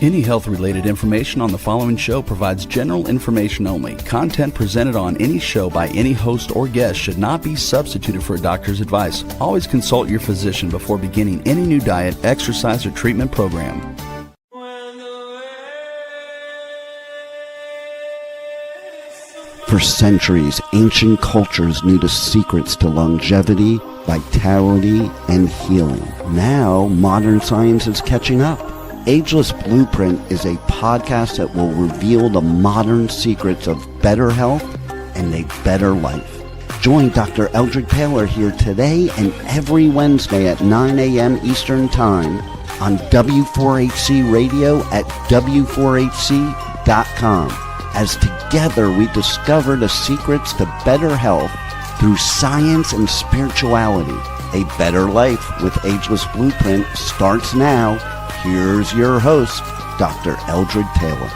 Any health-related information on the following show provides general information only. Content presented on any show by any host or guest should not be substituted for a doctor's advice. Always consult your physician before beginning any new diet, exercise, or treatment program. For centuries, ancient cultures knew the secrets to longevity, vitality, and healing. Now, modern science is catching up. Ageless Blueprint is a podcast that will reveal the modern secrets of better health and a better life. Join Dr. Eldred Taylor here today and every Wednesday at 9 a.m. Eastern Time on W4HC Radio at W4HC.com. As together we discover the secrets to better health through science and spirituality. A better life with Ageless Blueprint starts now. Here's your host, Dr. Eldred Taylor.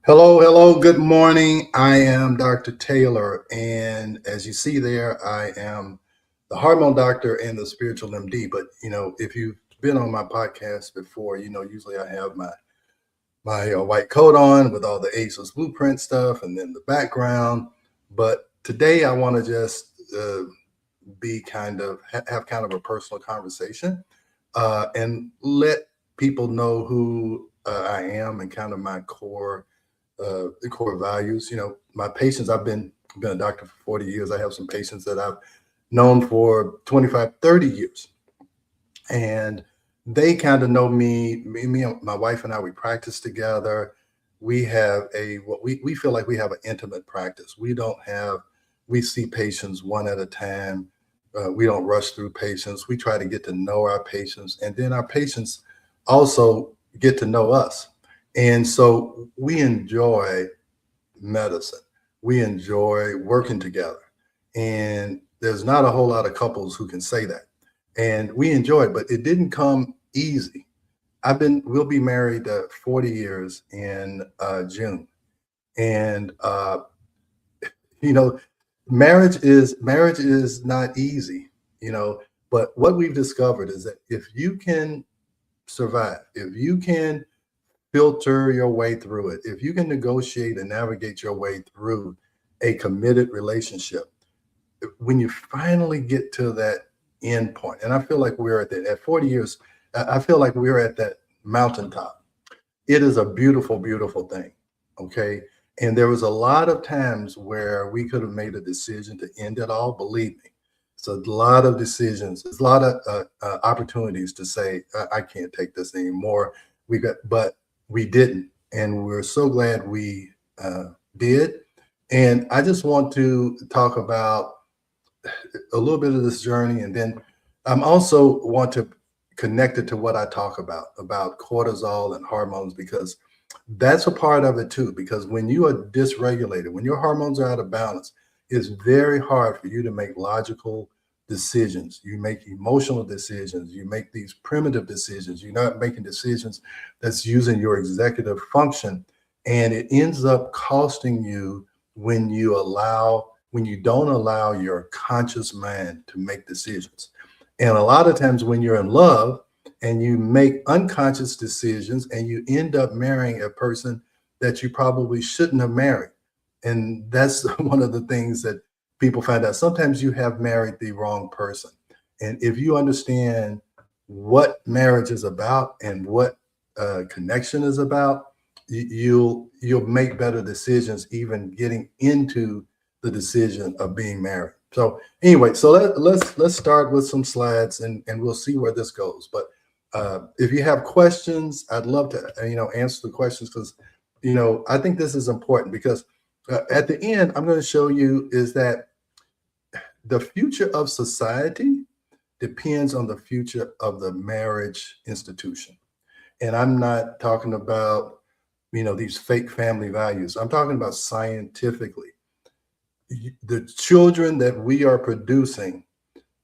Hello, good morning. I am Dr. Taylor, and as you see there, I am the hormone doctor and the spiritual MD. But, if you've been on my podcast before, usually I have my white coat on with all the Ageless Blueprint stuff and then the background. But today I want to just have kind of a personal conversation. And let people know who I am and kind of my core values. My patients, I've been a doctor for 40 years. I have some patients that I've known for 25, 30 years. And they kind of know me, my wife and I, we practice together. We have we feel like we have an intimate practice. We see patients one at a time. We don't rush through patients. We try to get to know our patients, and then our patients also get to know us. And so we enjoy medicine. We enjoy working together. And there's not a whole lot of couples who can say that. And we enjoy it, but it didn't come easy. We'll be married 40 years in June. And, marriage is not easy, but what we've discovered is that if you can survive, if you can filter your way through it, if you can negotiate and navigate your way through a committed relationship, when you finally get to that end point, and I feel like we're at 40 years, I feel like we're at that mountaintop. It is a beautiful, beautiful thing. Okay. And there was a lot of times where we could have made a decision to end it all. Believe me, it's a lot of decisions. It's a lot of opportunities to say, I can't take this anymore. But we didn't. And we're so glad we did. And I just want to talk about a little bit of this journey. And then I'm also want to connect it to what I talk about cortisol and hormones, because that's a part of it too. Because when you are dysregulated, when your hormones are out of balance, it's very hard for you to make logical decisions. You make emotional decisions. You make these primitive decisions. You're not making decisions that's using your executive function. And it ends up costing you when you don't allow your conscious mind to make decisions. And a lot of times when you're in love and you make unconscious decisions and you end up marrying a person that you probably shouldn't have married. And that's one of the things that people find out. Sometimes you have married the wrong person. And if you understand what marriage is about and what connection is about, you'll make better decisions, even getting into the decision of being married. So anyway, so let's start with some slides and we'll see where this goes. But if you have questions, I'd love to answer the questions, because I think this is important, because at the end I'm going to show you is that the future of society depends on the future of the marriage institution. And I'm not talking about these fake family values. I'm talking about scientifically. The children that we are producing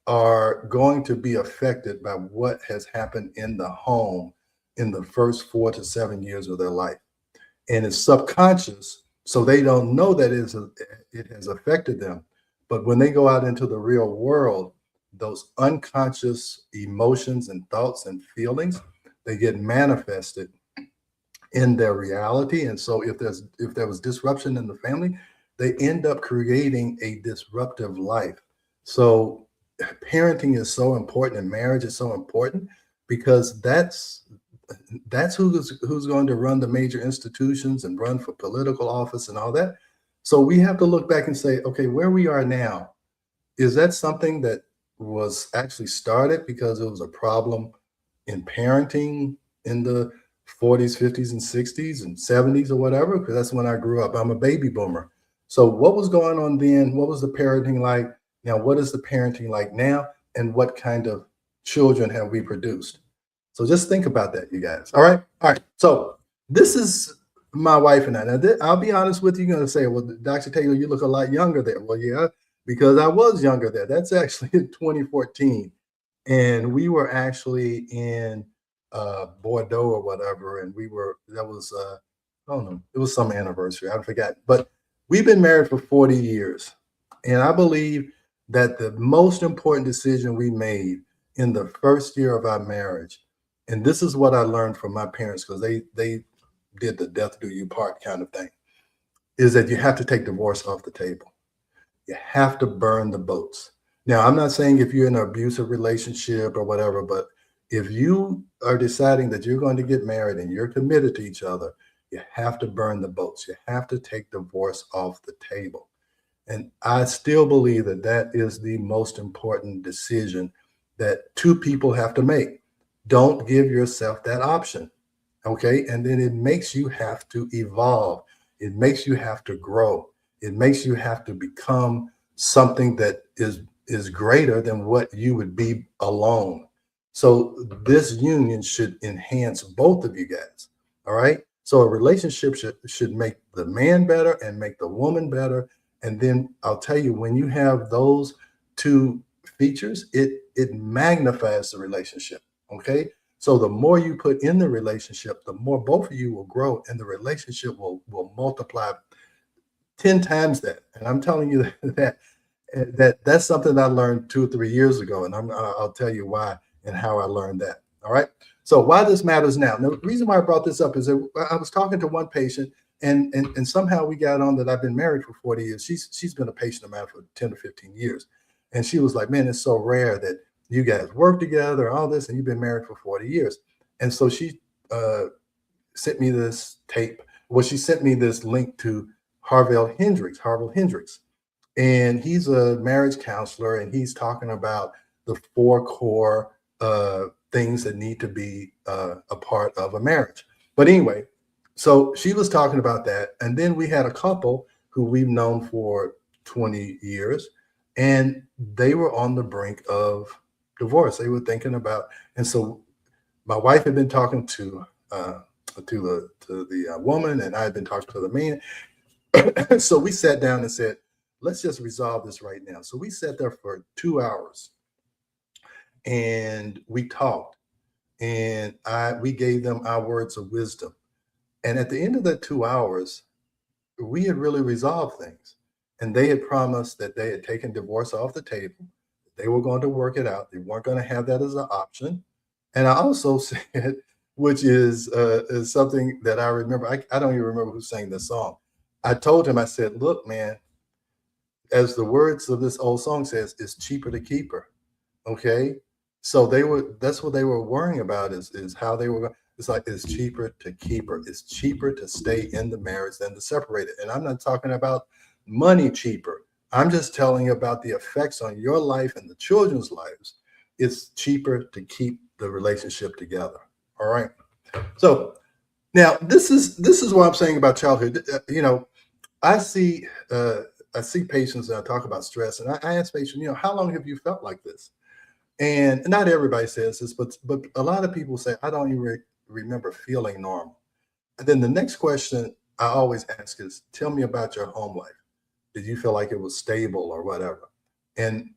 are going to be affected by what has happened in the home in the first 4 to 7 years of their life. And it's subconscious, so they don't know that it has affected them. But when they go out into the real world, those unconscious emotions and thoughts and feelings, they get manifested in their reality. And so if there was disruption in the family, they end up creating a disruptive life. So parenting is so important, and marriage is so important, because that's who's going to run the major institutions and run for political office and all that. So we have to look back and say, okay, where we are now, is that something that was actually started because it was a problem in parenting in the 40s, 50s, and 60s and 70s or whatever? Because that's when I grew up. I'm a baby boomer. So what was going on then? What was the parenting like? Now, what is the parenting like now? And what kind of children have we produced? So just think about that, you guys. All right. All right. So this is my wife and I. Now, I'll be honest with you. You're going to say, well, Dr. Taylor, you look a lot younger there. Well, yeah, because I was younger there. That's actually in 2014. And we were actually in Bordeaux or whatever. And that was, I don't know, it was some anniversary. I forgot. But we've been married for 40 years. And I believe that the most important decision we made in the first year of our marriage, and this is what I learned from my parents, because they did the death do you part kind of thing, is that you have to take divorce off the table. You have to burn the boats. Now, I'm not saying if you're in an abusive relationship or whatever, but if you are deciding that you're going to get married and you're committed to each other, you have to burn the boats. You have to take divorce off the table. And I still believe that that is the most important decision that two people have to make. Don't give yourself that option. Okay. And then it makes you have to evolve. It makes you have to grow. It makes you have to become something that is greater than what you would be alone. So this union should enhance both of you guys. All right. So a relationship should make the man better and make the woman better. And then I'll tell you, when you have those two features, it magnifies the relationship. Okay. So the more you put in the relationship, the more both of you will grow, and the relationship will multiply 10 times that. And I'm telling you that's something I learned 2 or 3 years ago. And I'll tell you why and how I learned that. All right. So why this matters now. Now, the reason why I brought this up is that I was talking to one patient, and somehow we got on that I've been married for 40 years. She's been a patient of mine for 10 or 15 years. And she was like, man, it's so rare that you guys work together, all this, and you've been married for 40 years. And so she sent me this tape. Well, she sent me this link to Harville Hendricks. And he's a marriage counselor, and he's talking about the 4 core things that need to be a part of a marriage. But anyway, so she was talking about that. And then we had a couple who we've known for 20 years, and they were on the brink of divorce. They were thinking about, and so my wife had been talking to the woman, and I had been talking to the man. So we sat down and said, let's just resolve this right now. So we sat there for 2 hours and we talked, and we gave them our words of wisdom. And at the end of that 2 hours, we had really resolved things. And they had promised that they had taken divorce off the table. They were going to work it out. They weren't going to have that as an option. And I also said, which is something that I remember, I don't even remember who sang this song. I told him, I said, look, man, as the words of this old song says, it's cheaper to keep her. Okay. So that's what they were worrying about is how they were. It's like, it's cheaper to keep her. It's cheaper to stay in the marriage than to separate it. And I'm not talking about money cheaper. I'm just telling you about the effects on your life and the children's lives. It's cheaper to keep the relationship together. All right. So now this is what I'm saying about childhood. I see patients and I talk about stress, and I ask patients, how long have you felt like this? And not everybody says this, but a lot of people say, I don't even remember feeling normal. And then the next question I always ask is, tell me about your home life. Did you feel like it was stable or whatever? And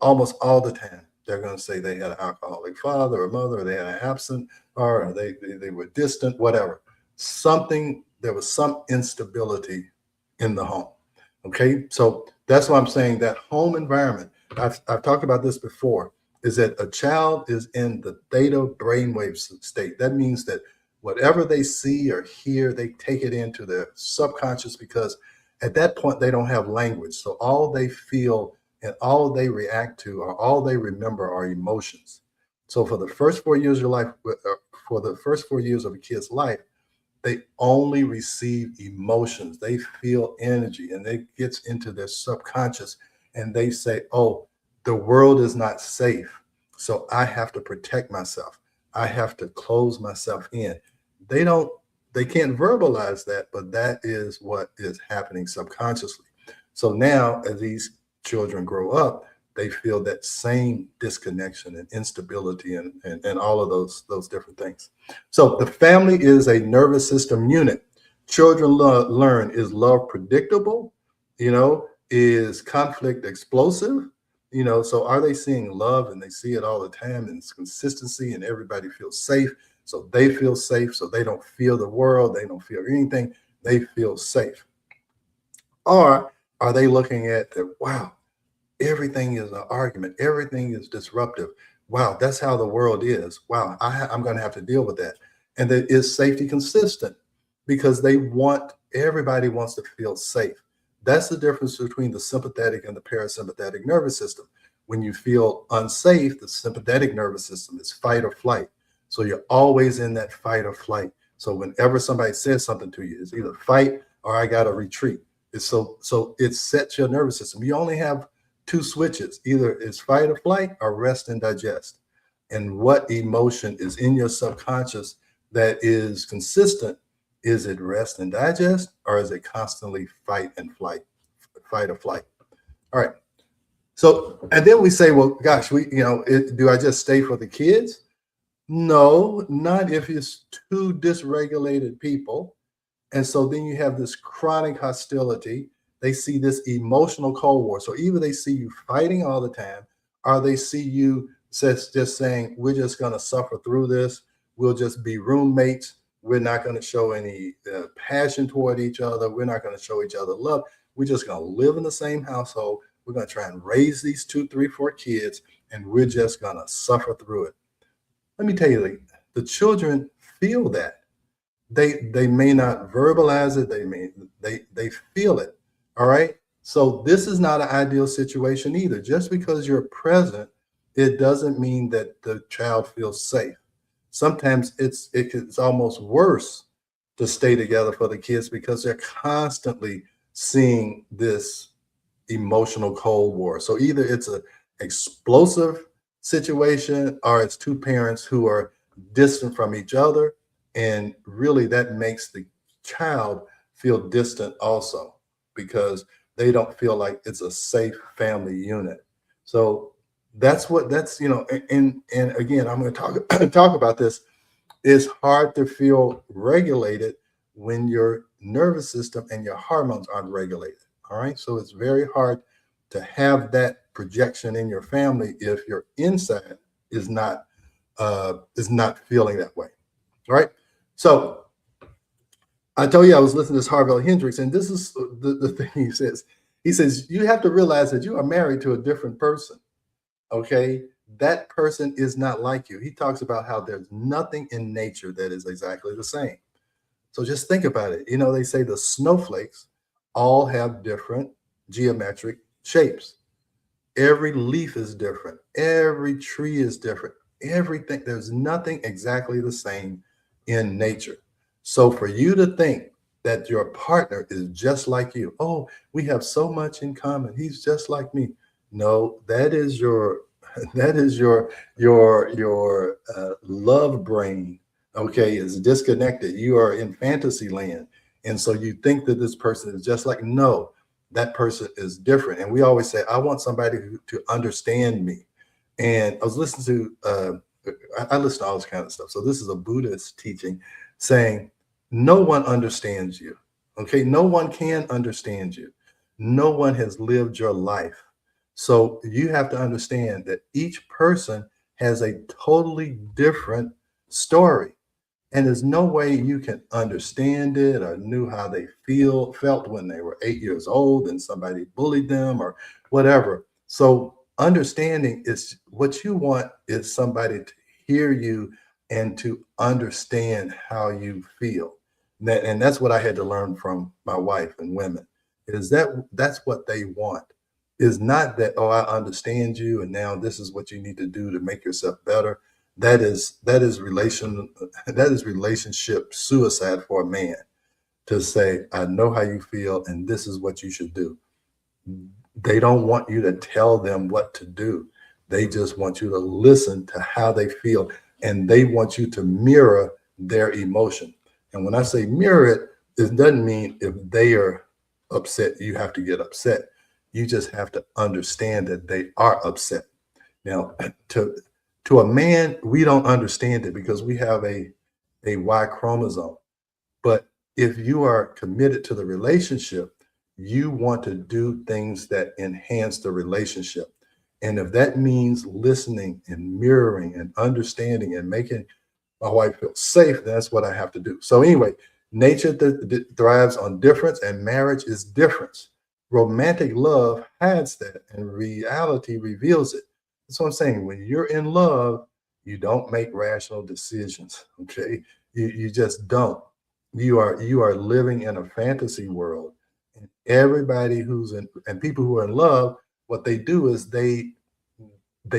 almost all the time, they're going to say they had an alcoholic father or mother, or they had an absent, or they were distant, whatever. There was some instability in the home. Okay, so that's why I'm saying that home environment, I've talked about this before, is that a child is in the theta brainwave state. That means that whatever they see or hear, they take it into their subconscious, because at that point they don't have language. So all they feel and all they react to or all they remember are emotions. So for the first 4 years of your life, for the first 4 years of a kid's life, they only receive emotions. They feel energy, and it gets into their subconscious, and they say, oh, the world is not safe, so I have to protect myself. I have to close myself in. They can't verbalize that, but that is what is happening subconsciously. So now as these children grow up, they feel that same disconnection and instability and all of those different things. So the family is a nervous system unit. Children learn, is love predictable? Is conflict explosive? So are they seeing love and they see it all the time and it's consistency and everybody feels safe? So they feel safe. So they don't feel the world. They don't feel anything. They feel safe. Or are they looking at that, wow, everything is an argument. Everything is disruptive. Wow, that's how the world is. Wow, I'm going to have to deal with that. And that is safety consistent, because everybody wants to feel safe. That's the difference between the sympathetic and the parasympathetic nervous system. When you feel unsafe, the sympathetic nervous system is fight or flight. So you're always in that fight or flight. So whenever somebody says something to you, it's either fight or I got to retreat. So it sets your nervous system. You only have two switches. Either it's fight or flight or rest and digest. And what emotion is in your subconscious that is consistent? Is it rest and digest, or is it constantly fight or flight? All right. So, and then we say, well, gosh, do I just stay for the kids? No, not if it's two dysregulated people. And so then you have this chronic hostility. They see this emotional Cold War. So either they see you fighting all the time, or they see you just saying, we're just going to suffer through this. We'll just be roommates. We're not going to show any passion toward each other. We're not going to show each other love. We're just going to live in the same household. We're going to try and raise these 2, 3, 4 kids, and we're just going to suffer through it. Let me tell you, the children feel that. They may not verbalize it. They feel it. All right. So this is not an ideal situation either. Just because you're present, it doesn't mean that the child feels safe. Sometimes it's almost worse to stay together for the kids, because they're constantly seeing this emotional Cold War. So either it's an explosive situation, or it's two parents who are distant from each other. And really that makes the child feel distant also, because they don't feel like it's a safe family unit. So that's and again, I'm going to talk about this. It's hard to feel regulated when your nervous system and your hormones aren't regulated. All right. So it's very hard to have that projection in your family if your inside is not feeling that way. All right. So I told you I was listening to this Harville Hendricks, and this is the thing he says. He says, you have to realize that you are married to a different person. Okay. That person is not like you. He talks about how there's nothing in nature that is exactly the same. So just think about it. They say the snowflakes all have different geometric shapes. Every leaf is different. Every tree is different. Everything, there's nothing exactly the same in nature. So for you to think that your partner is just like you, oh, we have so much in common, he's just like me. No, that is your love brain, okay, is disconnected. You are in fantasy land. And so you think that this person is just like, no, that person is different. And we always say, I want somebody to understand me. And I was listening to, I listen to all this kind of stuff. So this is a Buddhist teaching saying, no one understands you. Okay. No one can understand you. No one has lived your life. So you have to understand that each person has a totally different story. And there's no way you can understand it or knew how they felt when they were 8 years old and somebody bullied them or whatever. So understanding is what you want is somebody to hear you and to understand how you feel. And that's what I had to learn from my wife and women, is that's what they want. Is not that, oh, I understand you and now this is what you need to do to make yourself better. That is relationship suicide for a man, to say, I know how you feel and this is what you should do. They don't want you to tell them what to do. They just want you to listen to how they feel, and they want you to mirror their emotion. And when I say mirror it, it doesn't mean if they are upset, you have to get upset. You just have to understand that they are upset. Now, to a man, we don't understand it because we have a Y chromosome. But if you are committed to the relationship, you want to do things that enhance the relationship. And if that means listening and mirroring and understanding and making my wife feel safe, that's what I have to do. So anyway, nature thrives on difference, and marriage is difference. Romantic love hides that, and reality reveals it. That's what I'm saying. When you're in love, you don't make rational decisions. Okay, you just don't. You are living in a fantasy world. And everybody who's in, and people who are in love, what they do is they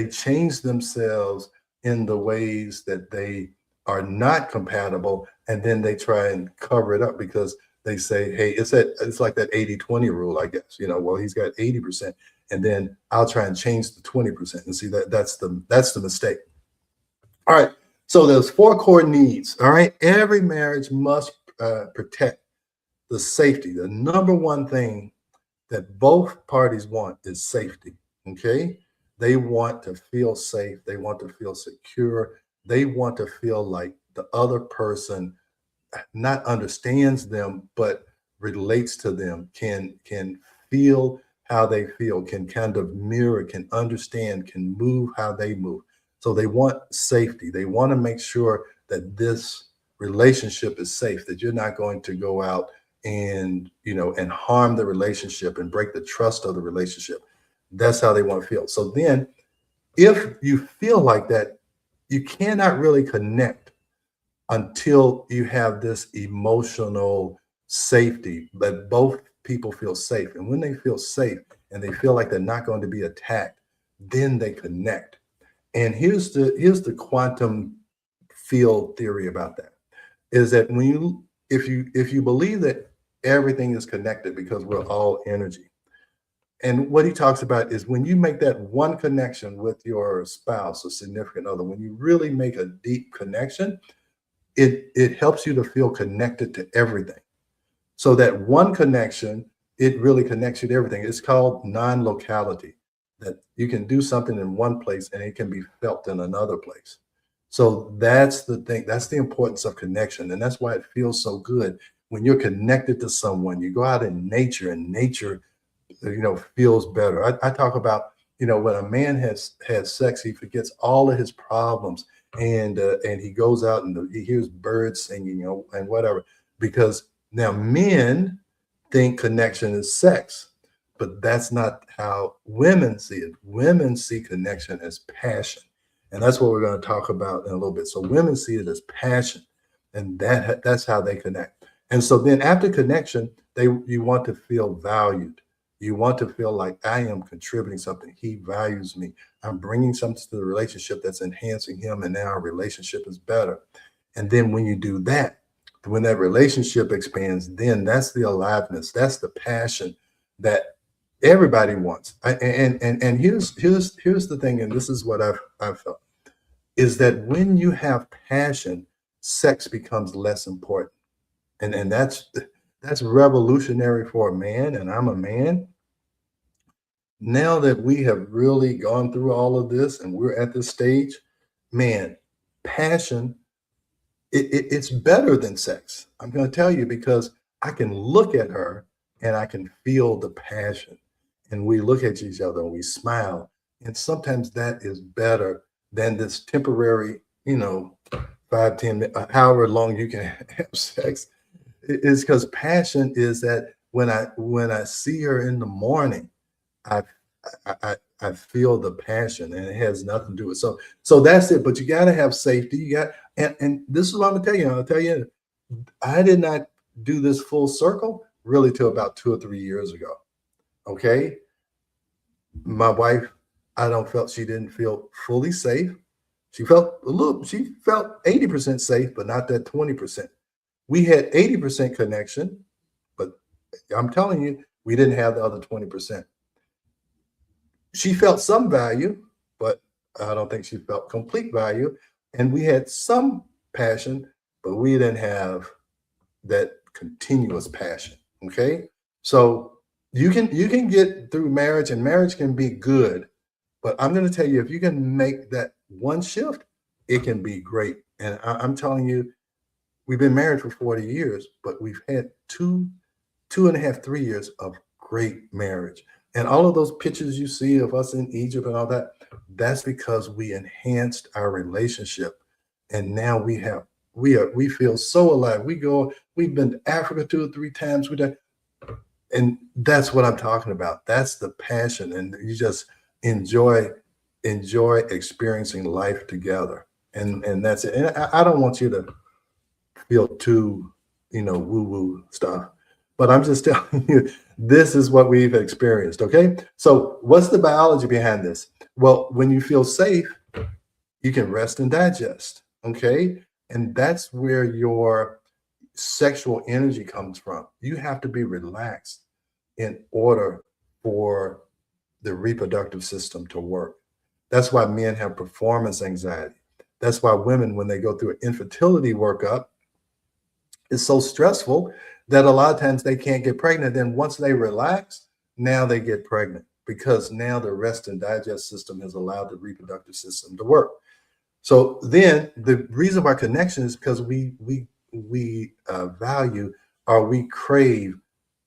change themselves in the ways that they are not compatible, and then they try and cover it up because they say, hey, it's like that 80-20 rule, I guess. Well, he's got 80%, and then I'll try and change the 20%. And see, that's the mistake. All right. So there's 4 core needs. All right. Every marriage must protect the safety. The number one thing that both parties want is safety. Okay. They want to feel safe. They want to feel secure. They want to feel like the other person not understands them, but relates to them, can feel how they feel, can kind of mirror, can understand, can move how they move. So they want safety. They want to make sure that this relationship is safe, that you're not going to go out and, and harm the relationship and break the trust of the relationship. That's how they want to feel. So then if you feel like that, you cannot really connect until you have this emotional safety, that both people feel safe. And when they feel safe and they feel like they're not going to be attacked, then they connect. And here's the quantum field theory about that, is that if you believe that everything is connected because we're all energy. And what he talks about is when you make that one connection with your spouse or significant other, when you really make a deep connection, it helps you to feel connected to everything. So that one connection, it really connects you to everything. It's called non-locality, that you can do something in one place and it can be felt in another place. So that's the thing. That's the importance of connection. And that's why it feels so good when you're connected to someone. You go out in nature, and nature, feels better. I talk about, when a man has sex, he forgets all of his problems, and he goes out and he hears birds singing, and whatever, because now men think connection is sex, but that's not how women see it. Women see connection as passion. And that's what we're going to talk about in a little bit. So women see it as passion, and that's how they connect. And so then after connection, you want to feel valued. You want to feel like I am contributing something. He values me. I'm bringing something to the relationship that's enhancing him, and now our relationship is better. And then when you do that, when that relationship expands, then that's the aliveness. That's the passion that everybody wants. And here's the thing, and this is what I've felt, is that when you have passion, sex becomes less important. And that's revolutionary for a man, and I'm a man. Now that we have really gone through all of this and we're at this stage, man, passion, it's better than sex. I'm going to tell you, because I can look at her and I can feel the passion, and we look at each other and we smile. And sometimes that is better than this temporary, 5-10 minutes, however long you can have sex. It's because passion is that when I see her in the morning, I feel the passion, and it has nothing to do with so that's it. But you got to have safety. You got and this is what I'm gonna tell you. I'll tell you, I did not do this full circle really till about 2 or 3 years ago. Okay, my wife, she didn't feel fully safe. She felt 80% safe, but not that 20%. We had 80% connection, but I'm telling you, we didn't have the other 20%. She felt some value, but I don't think she felt complete value. And we had some passion, but we didn't have that continuous passion. Okay. So you can get through marriage, and marriage can be good, but I'm going to tell you, if you can make that one shift, it can be great. And I'm telling you, we've been married for 40 years, but we've had two and a half, 3 years of great marriage. And all of those pictures you see of us in Egypt and all that, that's because we enhanced our relationship. And now we feel so alive. We've been to Africa 2 or 3 times. And that's what I'm talking about. That's the passion. And you just enjoy experiencing life together. And that's it. And I don't want you to feel too, woo-woo stuff. But I'm just telling you, this is what we've experienced. Okay. So what's the biology behind this? Well, when you feel safe, you can rest and digest. Okay. And that's where your sexual energy comes from. You have to be relaxed in order for the reproductive system to work. That's why men have performance anxiety. That's why women, when they go through an infertility workup, it's so stressful that a lot of times they can't get pregnant. Then once they relax, now they get pregnant, because now the rest and digest system has allowed the reproductive system to work. So then the reason why connection is because we value, or we crave,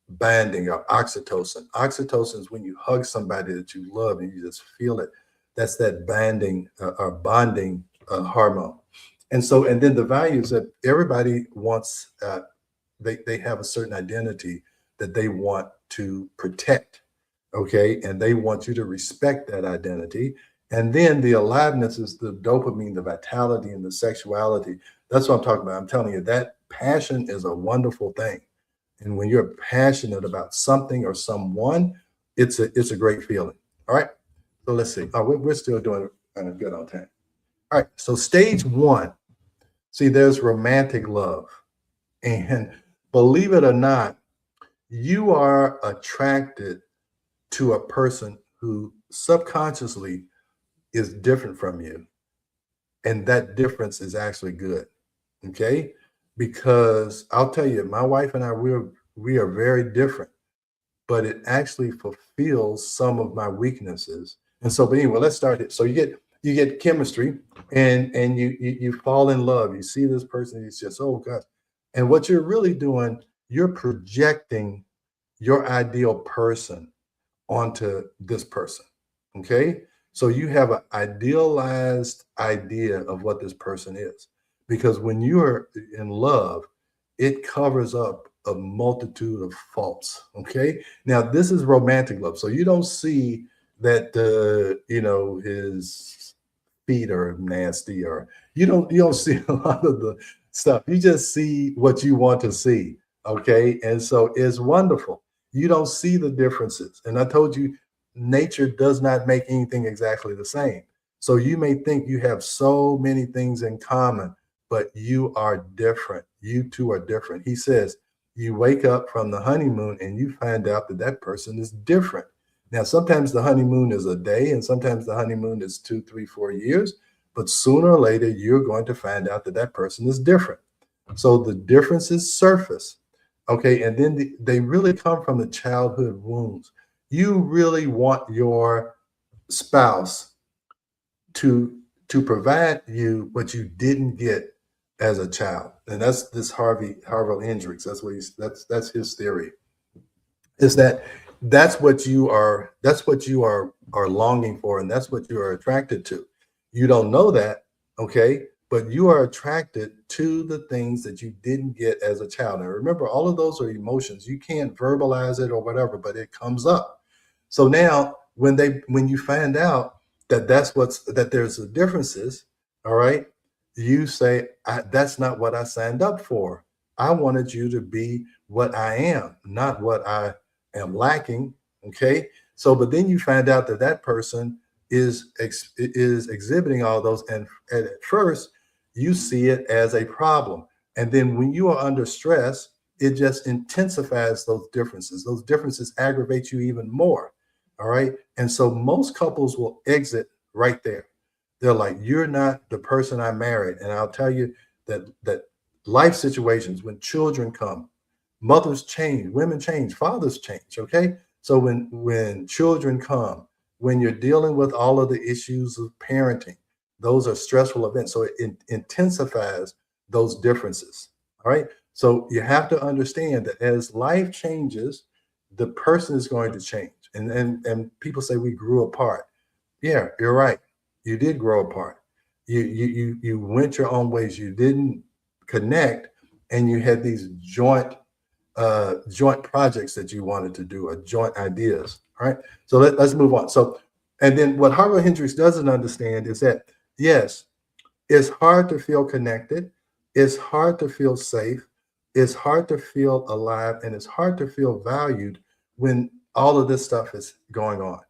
bonding, or oxytocin. Oxytocin is when you hug somebody that you love and you just feel it. That's that bonding hormone. And then the value is that everybody wants, they have a certain identity that they want to protect. Okay. And they want you to respect that identity. And then the aliveness is the dopamine, the vitality, and the sexuality. That's what I'm talking about. I'm telling you, that passion is a wonderful thing. And when you're passionate about something or someone, it's a great feeling. All right. So let's see. Oh, we're still doing good on time. All right. So stage 1, see, there's romantic love. And believe it or not, you are attracted to a person who subconsciously is different from you. And that difference is actually good. Okay. Because I'll tell you, my wife and I, we are very different, but it actually fulfills some of my weaknesses. And so, but anyway, let's start it. So you get chemistry, and you fall in love. You see this person, it's just, oh gosh. And what you're really doing, you're projecting your ideal person onto this person. Okay. So you have an idealized idea of what this person is, because when you are in love, it covers up a multitude of faults. Okay. Now this is romantic love. So you don't see that, his feet are nasty, or you don't see a lot of the stuff. You just see what you want to see. Okay. And so it's wonderful. You don't see the differences. And I told you, nature does not make anything exactly the same. So you may think you have so many things in common, but you are different. You two are different. He says, you wake up from the honeymoon and you find out that that person is different. Now, sometimes the honeymoon is a day, and sometimes the honeymoon is 2, 3, 4 years, but sooner or later, you're going to find out that that person is different. So the differences surface. Okay. And then they really come from the childhood wounds. You really want your spouse to provide you what you didn't get as a child. And that's this Harville Hendricks. That's his theory. Is that's what you are longing for, and that's what you are attracted to. You don't know that, okay? But you are attracted to the things that you didn't get as a child. Now remember, all of those are emotions. You can't verbalize it or whatever, but it comes up. So now when you find out that that there's the differences, all right, you say, that's not what I signed up for. I wanted you to be what I am, not what I am lacking. Okay. So, but then you find out that that person is exhibiting all those, and at first you see it as a problem, and then when you are under stress, it just intensifies those differences. Those differences aggravate you even more. All right. And so most couples will exit right there. They're like, you're not the person I married. And I'll tell you that life situations, when children come, mothers change, women change, fathers change. Okay. So when children come, when you're dealing with all of the issues of parenting, those are stressful events. So it intensifies those differences. All right. So you have to understand that as life changes, the person is going to change. And people say we grew apart. Yeah, you're right. You did grow apart. You went your own ways. You didn't connect, and you had these joint projects that you wanted to do, or joint ideas. All right. So let's move on. So, and then what Harville Hendricks doesn't understand is that, yes, it's hard to feel connected. It's hard to feel safe. It's hard to feel alive, and it's hard to feel valued when all of this stuff is going on.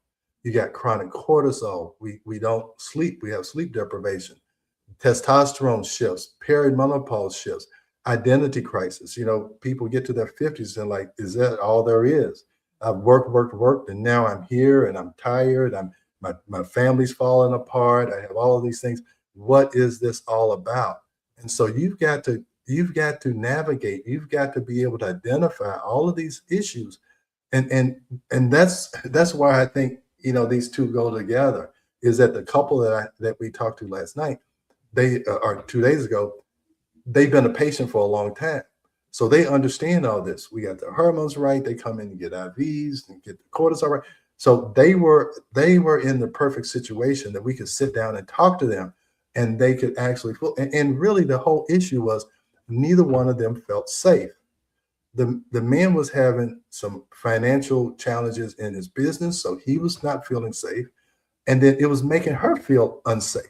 You got chronic cortisol. We don't sleep. We have sleep deprivation. Testosterone shifts, perimenopause shifts, identity crisis. You know, people get to their 50s and like, is that all there is? I've worked, and now I'm here and I'm tired. My family's falling apart. I have all of these things. What is this all about? And so you've got to navigate. You've got to be able to identify all of these issues, and that's why I think, you know, these two go together. Is that the couple that we talked to last night, they or 2 days ago, they've been a patient for a long time, so they understand all this. We got the hormones right. They come in and get IVs and get the cortisol right. So they were in the perfect situation that we could sit down and talk to them, and they could actually feel. And really, the whole issue was neither one of them felt safe. The man was having some financial challenges in his business, so he was not feeling safe. And then it was making her feel unsafe.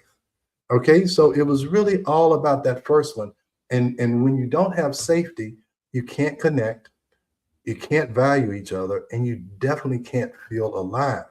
Okay, so it was really all about that first one. And when you don't have safety, you can't connect, you can't value each other, and you definitely can't feel alive.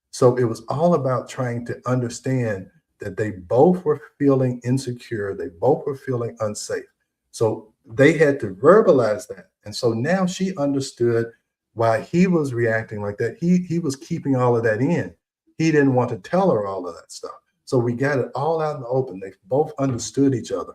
So it was all about trying to understand that they both were feeling insecure, they both were feeling unsafe. So they had to verbalize that. And so now she understood why he was reacting like that. He was keeping all of that in. He didn't want to tell her all of that stuff. So we got it all out in the open. They both understood each other.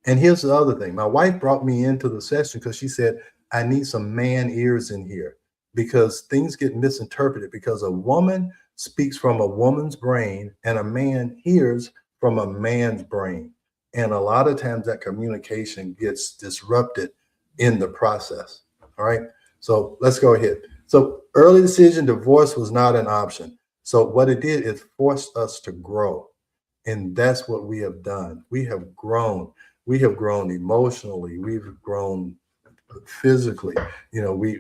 And here's the other thing. My wife brought me into the session because she said, I need some man ears in here, because things get misinterpreted, because a woman speaks from a woman's brain and a man hears from a man's brain. And a lot of times that communication gets disrupted in the process. All right. So let's go ahead. So early decision divorce was not an option. So what it did is forced us to grow. And that's what we have done. We have grown. We have grown emotionally. We've grown physically. You know, we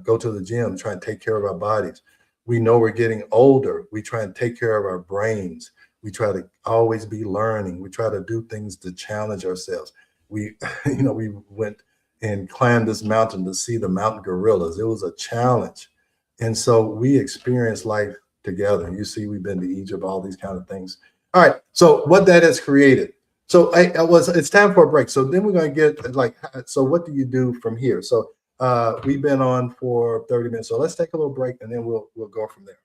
go to the gym, try and take care of our bodies. We know we're getting older. We try and take care of our brains. We try to always be learning. We try to do things to challenge ourselves. We went and climbed this mountain to see the mountain gorillas. It was a challenge. And so we experienced life together. You see, we've been to Egypt, all these kind of things. All right. So what that has created. So it's time for a break. So then we're going to get so what do you do from here? So we've been on for 30 minutes. So let's take a little break, and then we'll go from there.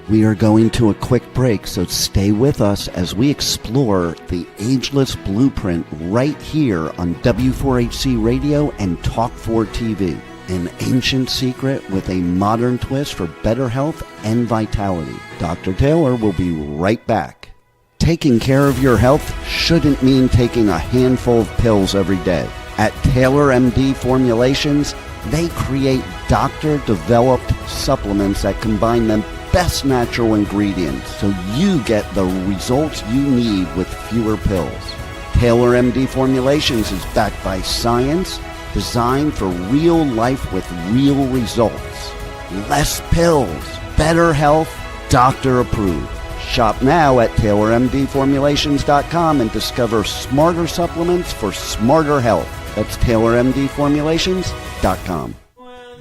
We are going to a quick break, so stay with us as we explore the ageless blueprint right here on W4HC Radio and Talk4 TV. An ancient secret with a modern twist for better health and vitality. Dr. Taylor will be right back. Taking care of your health shouldn't mean taking a handful of pills every day. At Taylor MD Formulations, they create doctor-developed supplements that combine the best natural ingredients so you get the results you need with fewer pills. Taylor MD Formulations is backed by science, designed for real life with real results. Less pills, better health, doctor approved. Shop now at TaylorMDFormulations.com and discover smarter supplements for smarter health. That's TaylorMDFormulations.com.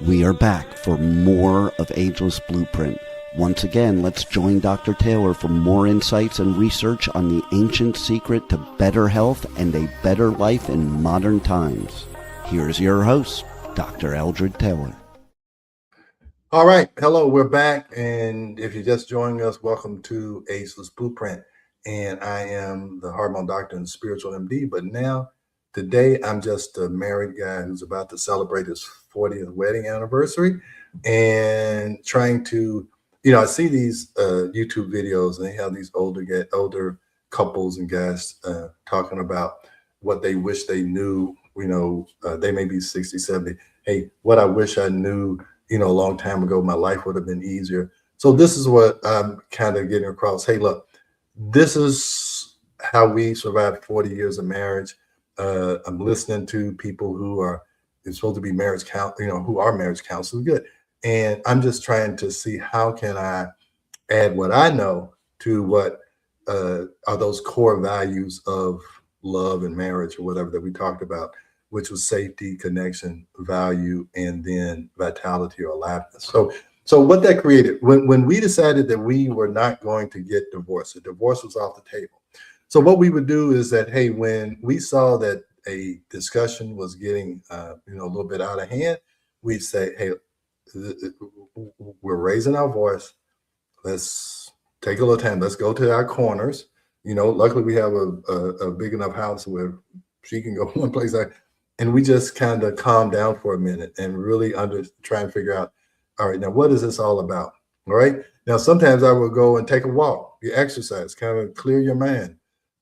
We are back for more of Ageless Blueprint. Once again, let's join Dr. Taylor for more insights and research on the ancient secret to better health and a better life in modern times. Here's your host, Dr. Eldred Taylor. All right. Hello, we're back. And if you're just joining us, welcome to Ageless Blueprint. And I am the hormone doctor and spiritual MD. But now, today, I'm just a married guy who's about to celebrate his 40th wedding anniversary and trying to, I see these YouTube videos and they have these older couples and guys talking about what they wish they knew. They may be 60, 70. Hey, what I wish I knew, a long time ago, my life would have been easier. So this is what I'm kind of getting across. Hey, look, this is how we survived 40 years of marriage. I'm listening to people who are supposed to be marriage who are marriage counselors. Good. And I'm just trying to see how can I add what I know to what are those core values of love and marriage or whatever that we talked about, which was safety, connection, value, and then vitality or aliveness. So what that created, when we decided that we were not going to get divorced, the divorce was off the table. So what we would do is that, hey, when we saw that a discussion was getting, a little bit out of hand, we'd say, hey, we're raising our voice. Let's take a little time. Let's go to our corners. Luckily we have a big enough house where she can go one place. And we just kind of calm down for a minute and really try and figure out, all right, now what is this all about? All right. Now, sometimes I will go and take a walk, you exercise, kind of clear your mind,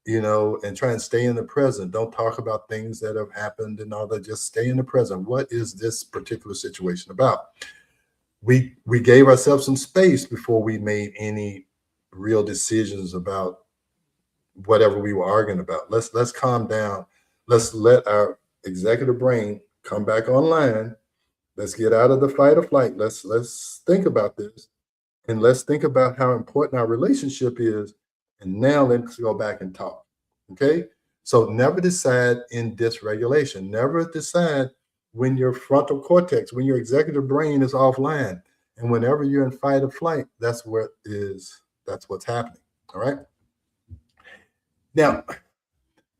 and try and stay in the present. Don't talk about things that have happened and all that. Just stay in the present. What is this particular situation about? We gave ourselves some space before we made any real decisions about whatever we were arguing about. Let's calm down. Let's let our executive brain come back online. Let's get out of the fight or flight. Let's think about this, and let's think about how important our relationship is. And now let's go back and talk. Okay. So never decide in dysregulation. Never decide when your frontal cortex, when your executive brain is offline. And whenever you're in fight or flight, that's what's happening. All right. Now,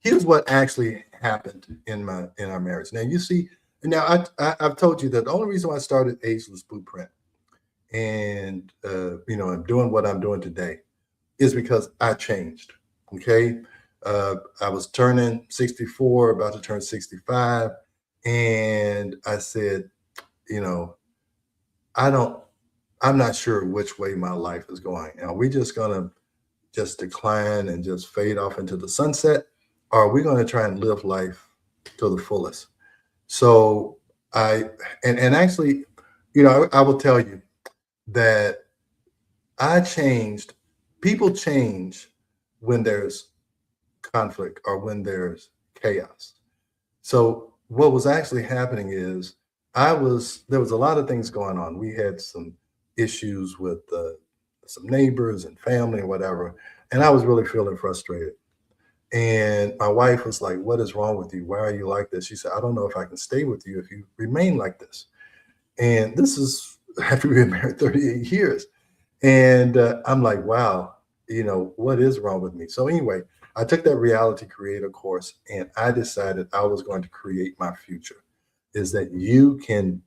here's what actually happened in our marriage. Now, you see, I've told you that the only reason why I started Ageless Blueprint and I'm doing what I'm doing today is because I changed. Okay. I was turning 64, about to turn 65. And I said, I'm not sure which way my life is going. Are we just going to just decline and just fade off into the sunset? Or are we going to try and live life to the fullest? So I will tell you that I changed. People change when there's conflict or when there's chaos. So what was actually happening is there was a lot of things going on. We had some issues with some neighbors and family and whatever. And I was really feeling frustrated. And my wife was like, what is wrong with you? Why are you like this? She said, I don't know if I can stay with you if you remain like this. And this is after we've been married 38 years. And I'm like, wow, what is wrong with me? So anyway, I took that reality creator course and I decided I was going to create my future. Is that you can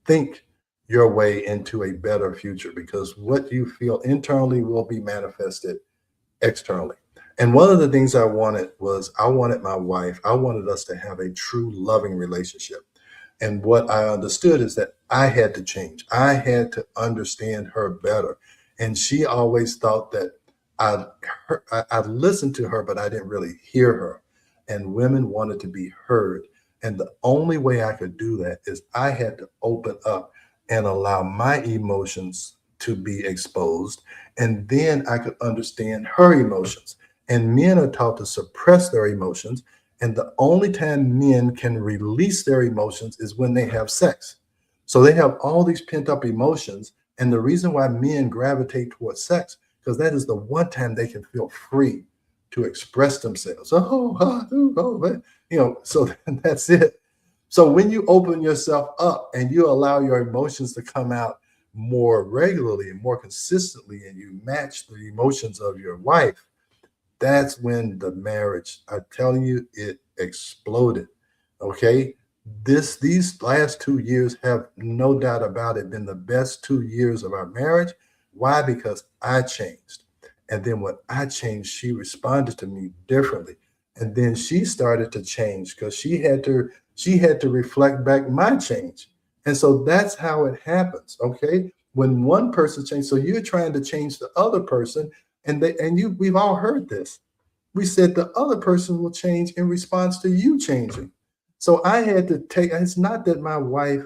think your way into a better future, because what you feel internally will be manifested externally. And one of the things I wanted my wife, I wanted us to have a true loving relationship. And what I understood is that I had to change. I had to understand her better. And she always thought that I listened to her, but I didn't really hear her. And women wanted to be heard. And the only way I could do that is I had to open up and allow my emotions to be exposed. And then I could understand her emotions. And men are taught to suppress their emotions. And the only time men can release their emotions is when they have sex. So they have all these pent up emotions. And the reason why men gravitate towards sex, because that is the one time they can feel free to express themselves. So that's it. So when you open yourself up and you allow your emotions to come out more regularly and more consistently, and you match the emotions of your wife, that's when the marriage, I'm telling you, it exploded. Okay. These last 2 years have no doubt about it been the best 2 years of our marriage. Why? Because I changed. And then when I changed, she responded to me differently. And then she started to change because she had to reflect back my change. And so that's how it happens. Okay. When one person changes, so you're trying to change the other person, we've all heard this. We said the other person will change in response to you changing. So I had to it's not that my wife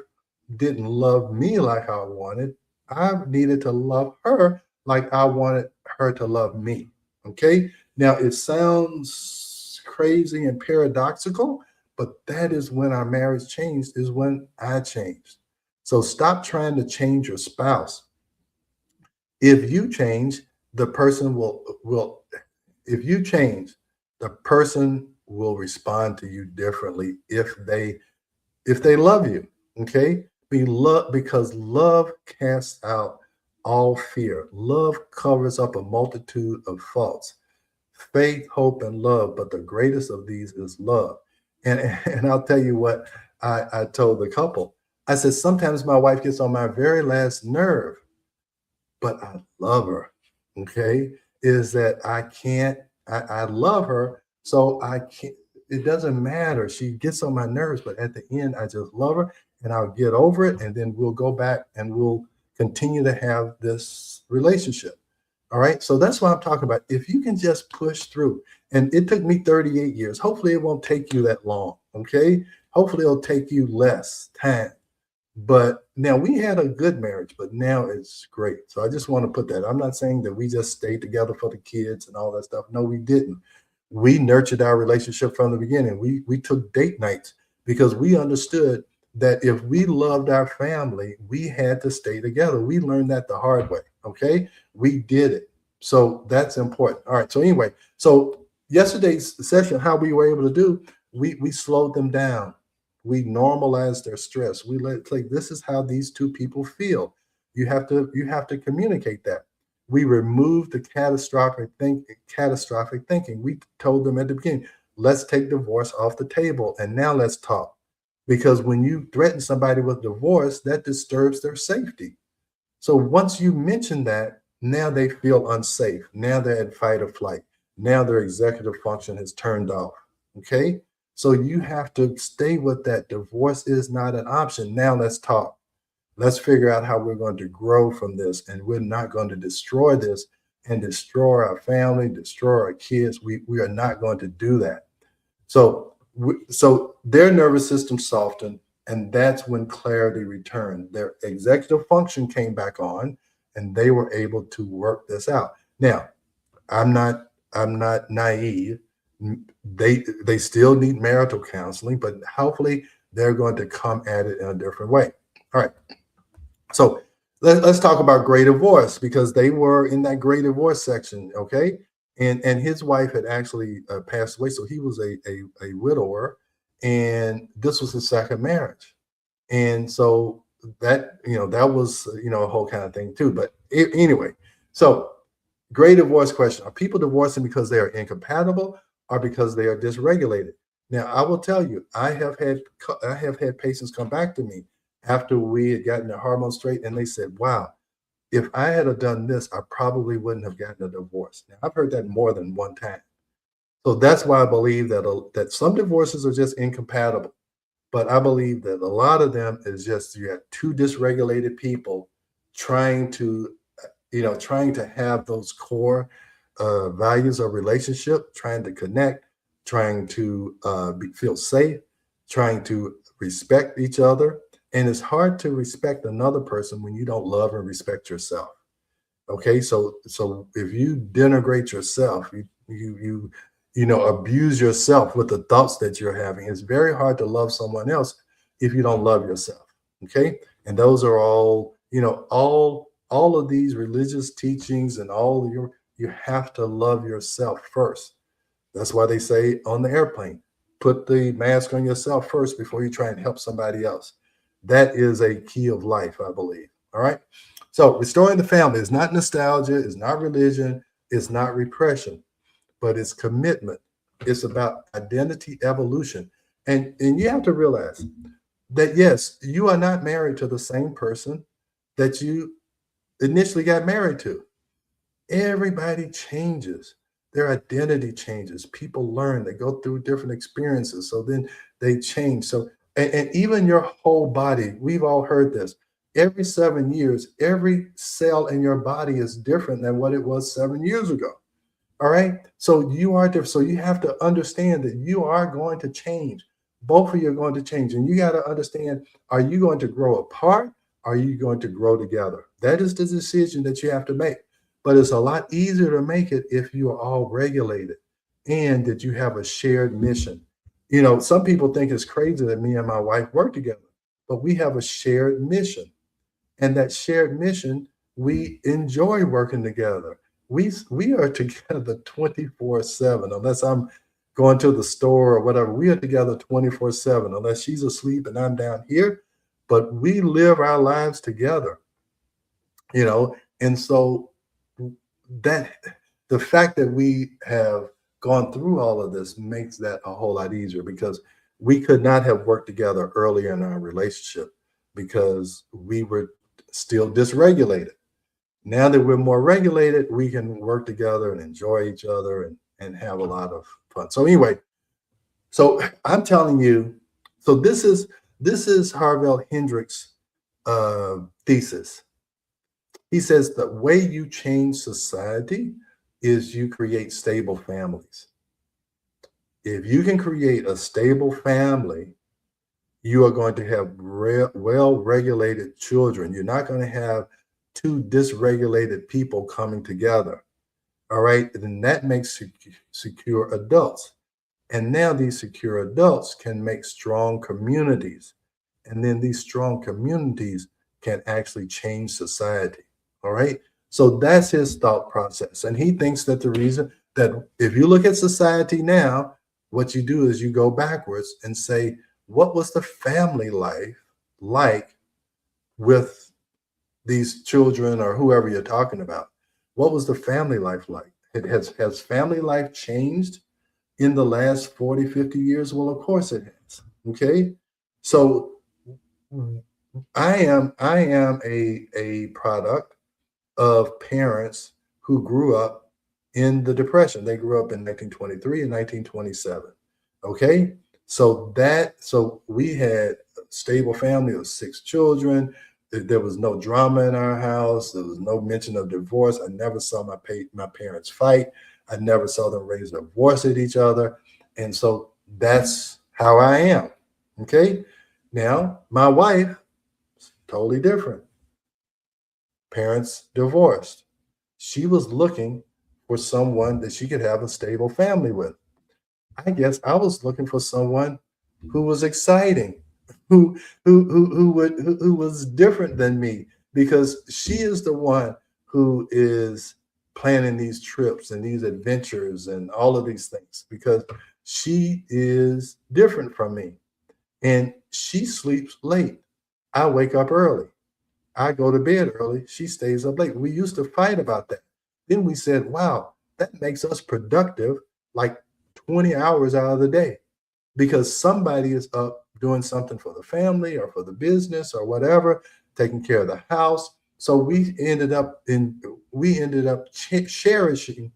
didn't love me like I wanted. I needed to love her like I wanted her to love me. Okay. Now it sounds crazy and paradoxical, but that is when our marriage changed, is when I changed. So stop trying to change your spouse. If you change, the person will if you change, the person will respond to you differently if they love you. Okay. Because love casts out all fear. Love covers up a multitude of faults. Faith, hope, and love, but the greatest of these is love. And I'll tell you what I told the couple. I said, sometimes my wife gets on my very last nerve, but I love her. Okay. Is that I love her. So I can't, it doesn't matter. She gets on my nerves, but at the end, I just love her and I'll get over it. And then we'll go back and we'll continue to have this relationship. All right. So that's what I'm talking about. If you can just push through, and it took me 38 years, hopefully it won't take you that long. Okay. Hopefully it'll take you less time. But now we had a good marriage, but now it's great. So I just want to put that. I'm not saying that we just stayed together for the kids and all that stuff. No, we didn't. We nurtured our relationship from the beginning. We took date nights because we understood that if we loved our family, we had to stay together. We learned that the hard way. Okay. We did it. So that's important. All right. So anyway, so yesterday's session, how we were able to do, we slowed them down. We normalize their stress. We like, this is how these two people feel. You have to communicate that. We remove the catastrophic thinking. We told them at the beginning, let's take divorce off the table and now let's talk. Because when you threaten somebody with divorce, that disturbs their safety. So once you mention that, now they feel unsafe. Now they're in fight or flight. Now their executive function has turned off. Okay. So you have to stay with that. Divorce is not an option. Now let's talk. Let's figure out how we're going to grow from this. And we're not going to destroy this and destroy our family, destroy our kids. We are not going to do that. So their nervous system softened, and that's when clarity returned. Their executive function came back on, and they were able to work this out. Now, I'm not naive. They still need marital counseling, but hopefully they're going to come at it in a different way. All right. So let's talk about gray divorce, because they were in that gray divorce section. Okay. And his wife had actually passed away. So he was a widower, and this was his second marriage. And so that was, a whole kind of thing too. But anyway, so gray divorce question. Are people divorcing because they are incompatible or because they are dysregulated? Now, I will tell you, I have had patients come back to me after we had gotten their hormones straight, and they said, wow, if I had done this, I probably wouldn't have gotten a divorce. Now, I've heard that more than one time. So that's why I believe that some divorces are just incompatible. But I believe that a lot of them is just, you have two dysregulated people trying to have those core values of relationship, trying to connect, trying to feel safe, trying to respect each other. And it's hard to respect another person when you don't love and respect yourself. Okay, so if you denigrate yourself, you abuse yourself with the thoughts that you're having, it's very hard to love someone else if you don't love yourself. Okay, And those are all, all of these religious teachings and you have to love yourself first. That's why they say on the airplane, put the mask on yourself first before you try and help somebody else. That is a key of life, I believe. All right. So restoring the family is not nostalgia, it's not religion, it's not repression, but it's commitment. It's about identity evolution. And you have to realize that yes, you are not married to the same person that you initially got married to. Everybody changes. Their identity changes. People learn, they go through different experiences. So then they change. So, and even your whole body, we've all heard this. Every 7 years, every cell in your body is different than what it was 7 years ago. All right. So you are different. So you have to understand that you are going to change. Both of you are going to change. And you got to understand, are you going to grow apart? Are you going to grow together? That is the decision that you have to make. But it's a lot easier to make it if you are all regulated and that you have a shared mission. Some people think it's crazy that me and my wife work together, but we have a shared mission. And that shared mission, we enjoy working together. We are together 24/7, unless I'm going to the store or whatever. We are together 24/7, unless she's asleep and I'm down here. But we live our lives together, and so that the fact that we have gone through all of this makes that a whole lot easier, because we could not have worked together earlier in our relationship because we were still dysregulated. Now that we're more regulated, we can work together and enjoy each other and have a lot of fun. So anyway, so I'm telling you, so this is Harville Hendricks' thesis. He says the way you change society is you create stable families. If you can create a stable family, you are going to have well-regulated children. You're not going to have two dysregulated people coming together. All right. And then that makes secure adults. And now these secure adults can make strong communities. And then these strong communities can actually change society. All right. So that's his thought process. And he thinks that the reason that if you look at society now, what you do is you go backwards and say, what was the family life like with these children or whoever you're talking about? What was the family life like? Has family life changed in the last 40, 50 years? Well, of course it has. Okay. So I am a product of parents who grew up in the Depression. They grew up in 1923 and 1927. Okay. So we had a stable family of 6 children. There was no drama in our house. There was no mention of divorce. I never saw my parents fight. I never saw them raise their voice at each other. And so that's how I am. Okay. Now, my wife, totally different. Parents divorced. She was looking for someone that she could have a stable family with. I guess I was looking for someone who was exciting, who was different than me, because she is the one who is planning these trips and these adventures and all of these things, because she is different from me. And she sleeps late. I wake up early. I go to bed early. She stays up late. We used to fight about that. Then we said, wow, that makes us productive like 20 hours out of the day, because somebody is up doing something for the family or for the business or whatever, taking care of the house. So we ended up cherishing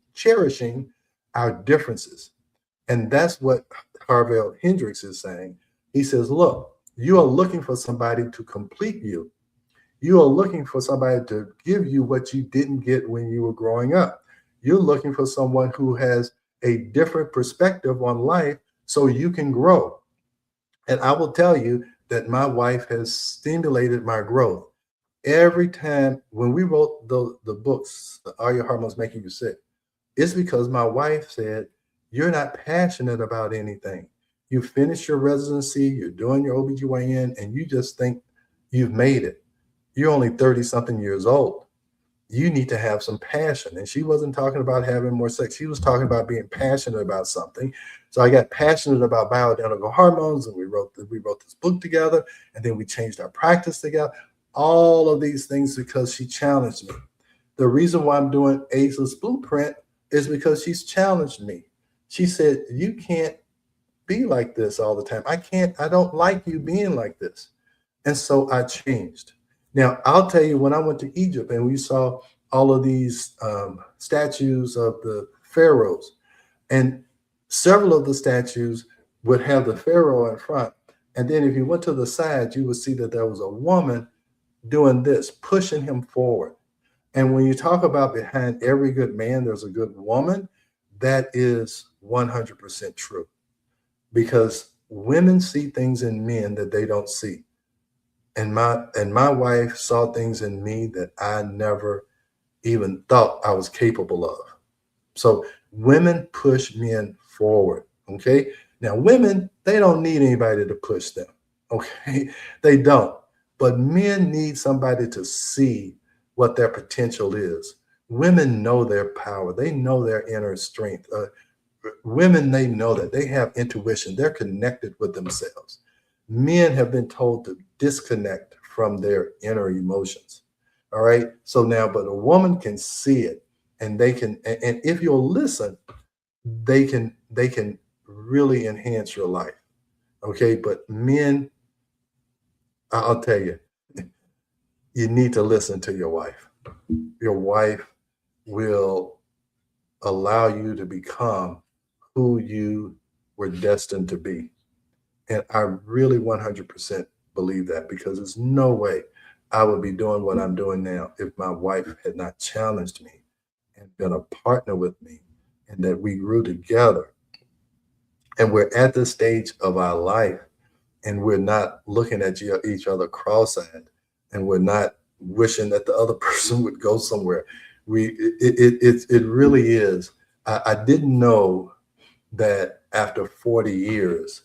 our differences. And that's what Harville Hendricks is saying. He says, look, you are looking for somebody to complete you. You are looking for somebody to give you what you didn't get when you were growing up. You're looking for someone who has a different perspective on life so you can grow. And I will tell you that my wife has stimulated my growth. Every time when we wrote the books, Are Your Hormones Making You Sick? It's because my wife said, you're not passionate about anything. You finished your residency, you're doing your OBGYN, and you just think You've made it. You're only 30 something years old. You need to have some passion. And she wasn't talking about having more sex. She was talking about being passionate about something. So I got passionate about bioidentical hormones, and we wrote this book together, and then we changed our practice together. All of these things because she challenged me. The reason why I'm doing Ageless Blueprint is because she's challenged me. She said, you can't be like this all the time. I don't like you being like this. And so I changed. Now, I'll tell you, when I went to Egypt and we saw all of these statues of the pharaohs, and several of the statues would have the pharaoh in front. And then if you went to the side, you would see that there was a woman doing this, pushing him forward. And when you talk about behind every good man, there's a good woman, that is 100% true. Because women see things in men that they don't see. And my wife saw things in me that I never even thought I was capable of. So women push men forward. Okay. Now, women, they don't need anybody to push them. Okay. They don't. But men need somebody to see what their potential is. Women know their power. They know their inner strength. Women, they know that they have intuition. They're connected with themselves. Men have been told to disconnect from their inner emotions. All right. So now, but a woman can see it, and they can, and if you'll listen, they can really enhance your life. Okay. But men, I'll tell you, you need to listen to your wife. Your wife will allow you to become who you were destined to be. And I really 100% believe that, because there's no way I would be doing what I'm doing now if my wife had not challenged me and been a partner with me, and that we grew together. And we're at this stage of our life, and we're not looking at each other cross-eyed, and we're not wishing that the other person would go somewhere. It really is. I didn't know that after 40 years,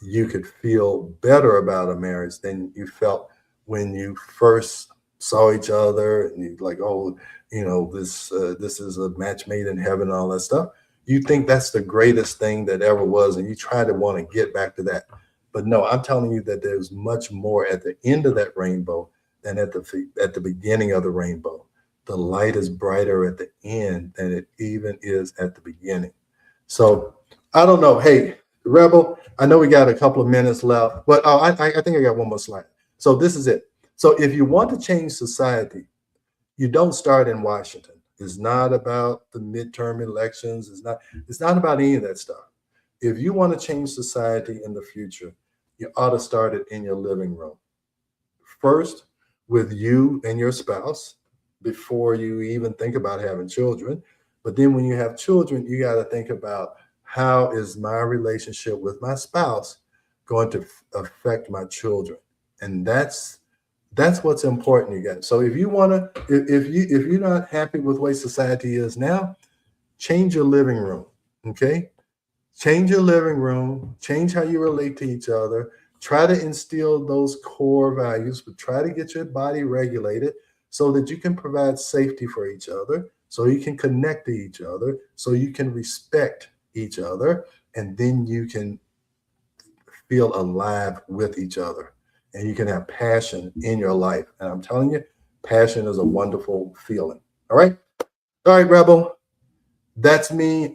you could feel better about a marriage than you felt when you first saw each other, and you like, oh, this is a match made in heaven and all that stuff. You think that's the greatest thing that ever was, and you try to want to get back to that. But no, I'm telling you that there's much more at the end of that rainbow than at the beginning of the rainbow. The light is brighter at the end than it even is at the beginning. So I don't know. Hey, Rebel, I know we got a couple of minutes left, but I think I got one more slide. So this is it. So if you want to change society, you don't start in Washington. It's not about the midterm elections. It's not about any of that stuff. If you want to change society in the future, you ought to start it in your living room. First, with you and your spouse, before you even think about having children. But then when you have children, you got to think about, how is my relationship with my spouse going to affect my children? And that's what's important, you guys. So if you want to, if you're not happy with the way society is now, change your living room. Okay. Change your living room, change how you relate to each other, try to instill those core values, but try to get your body regulated so that you can provide safety for each other, so you can connect to each other, so you can respect each other, and then you can feel alive with each other, and you can have passion in your life. And I'm telling you, passion is a wonderful feeling. All right, Rebel. That's me.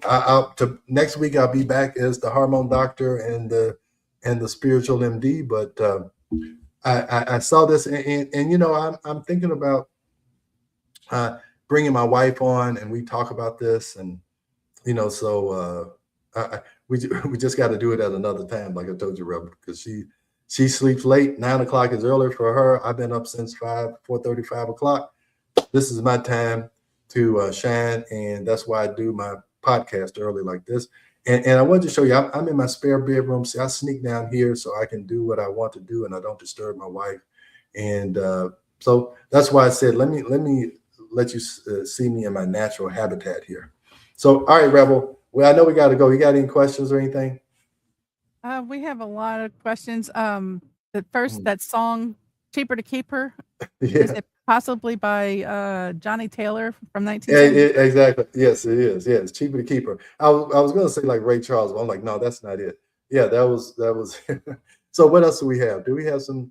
Next week I'll be back as the hormone doctor and the spiritual MD. But I saw this, and I'm thinking about bringing my wife on, and we talk about this, and so we just got to do it at another time, like I told you, Rebel, because she sleeps late. 9 o'clock is early for her. I've been up since 4:30, 5 o'clock. This is my time to shine, and that's why I do my podcast early like this. And I wanted to show you, I'm in my spare bedroom. See, I sneak down here so I can do what I want to do, and I don't disturb my wife. And so that's why I said, let me let you see me in my natural habitat here. So, all right, Rebel. Well, I know we got to go. You got any questions or anything? We have a lot of questions. That song Cheaper to Keep Her? Is Yeah, it possibly by Johnny Taylor from yeah, 1970? exactly. Yes, it is. Yeah, it's cheaper to keep her. I was going to say like Ray Charles, but I'm like, no, that's not it. Yeah, that was. So what else do we have? Do we have some?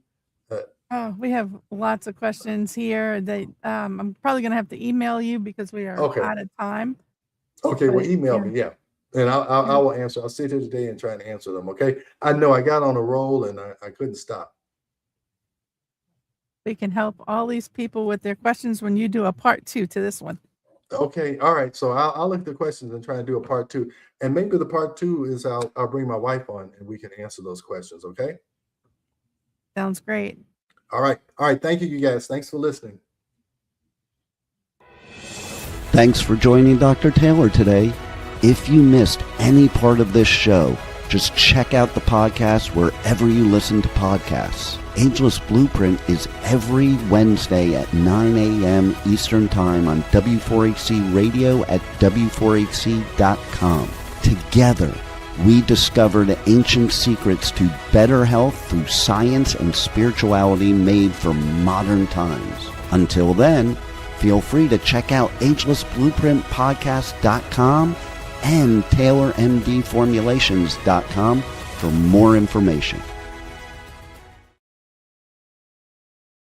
Uh, Oh, we have lots of questions here that I'm probably going to have to email you because we are okay, out of time. okay. Well, But email yeah, me. Yeah, and I will answer. I'll sit here today and try and answer them. Okay. I know I got on a roll and I couldn't stop. we can help all these people with their questions when you do a part 2 to this one. Okay, all right. So I'll look at the questions and try and do a part 2. And maybe the part 2 is I'll bring my wife on and we can answer those questions. Okay. Sounds great. All right. All right. Thank you, you guys. Thanks for listening. Thanks for joining Dr. Taylor today. If you missed any part of this show, just check out the podcast wherever you listen to podcasts. Ageless Blueprint is every Wednesday at 9 a.m. Eastern Time on W4HC Radio at W4HC.com. Together, we discover the ancient secrets to better health through science and spirituality made for modern times. Until then, feel free to check out agelessblueprintpodcast.com and TaylorMDFormulations.com for more information.